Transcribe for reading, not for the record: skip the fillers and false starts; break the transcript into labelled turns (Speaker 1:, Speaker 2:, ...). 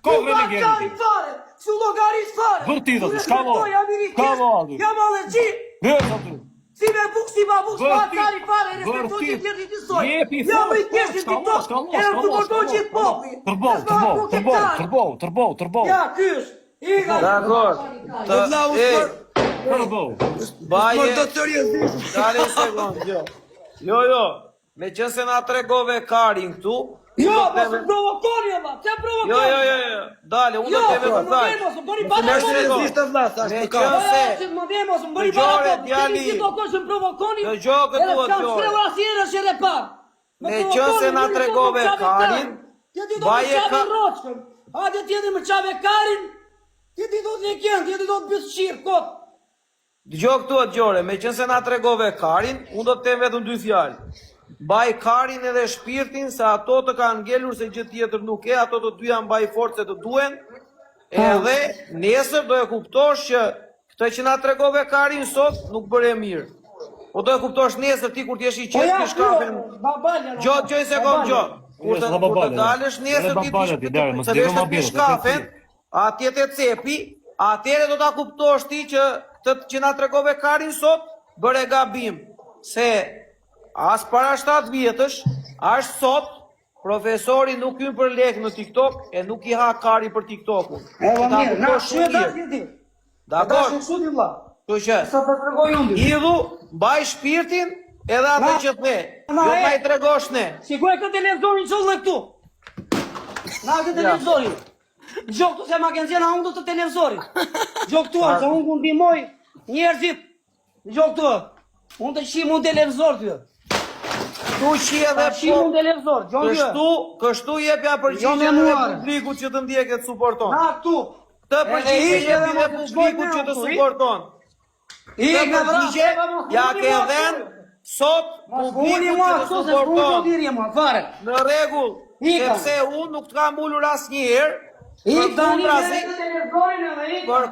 Speaker 1: Kokre në gjerë.
Speaker 2: Su logaris fare.
Speaker 1: Vërtita, shkalo. Shkalo.
Speaker 2: Jam allergji.
Speaker 1: Vërta tu.
Speaker 2: Si me buk, si ma buk, s'ma cari fare, respektoj që tjerë një tisoj. Jam i tjesht në TikTok, e në të mërtoj që i popli.
Speaker 1: Tërbou.
Speaker 2: Ja, kysh.
Speaker 3: Dakor.
Speaker 1: Tërbou.
Speaker 3: Baje. Dale një sekund, jo. Me qënë se na tregove Karin këtu.
Speaker 2: Jo, mos më provokoni e ma, që provokoni?
Speaker 3: Jo. Dale, unë do t'jeve të thaj.
Speaker 2: Jo, mos më bëni bata
Speaker 3: Me qënë se...
Speaker 2: Që më dhe mos më bëni bata të të të të të provokoni.
Speaker 3: Në gjokë të
Speaker 2: Edhe
Speaker 3: duhet
Speaker 2: s'kam shkreva asjere që re par.
Speaker 3: Me qënë se na tregove Karin, baje ka...
Speaker 2: Hajde tjedi më qave Karin, tjedi do të lekjen, tjedi do të bësë shirë, kot.
Speaker 3: Dëgjoj këtu atë gjore, me qënë se na tregove Karin, unë do të them vetëm dy fjalë. Baj Karin edhe shpirtin, se ato të kanë ngelur se gjë tjetër nuk e, ato të dy janë baj fortë se të duen, edhe nesër do e kuptosh që këtë që na tregove Karin sot nuk bëre mirë. Po do e kuptosh nesër ti kur t'jesh i qetë të shkafen. Gjoj se kom gjo. Kur të dalësh nesër ti të vesh të të shkafen, atje të cepi, atjere do t'a kuptosh ti që këtë që na tregove Karin sot, bëre gabim. Se as para 7 vjetësh, as sot, profesori nuk hyn për lek në TikTok, e nuk i ha Kari për TikTokun.
Speaker 2: Evo mirë, na shu e da ti.
Speaker 3: Dakor? Kështu që, idhu, mbaj shpirtin, edhe atë që të ne. Jo ma i tregosh ne.
Speaker 2: Shikoj këtë televizorin që dhe këtu. Na këtë televizorin. Gjok të se ma kënë zjena unë të televizorin. Gjok të që unë ku ndimoj njerëzit. Gjok të, unë të shimë unë televizor të.
Speaker 3: Tu shi edhe po, kështu jepja përgjigje edhe publiku që të ndjeket suporton.
Speaker 2: Na këtu.
Speaker 3: Të përgjigje jepi dhe publiku që të suporton. Të përgjigje, ja ke dhen, sot publiku që të suporton. Në regull, sepse unë nuk të kam ullur as njëherë, për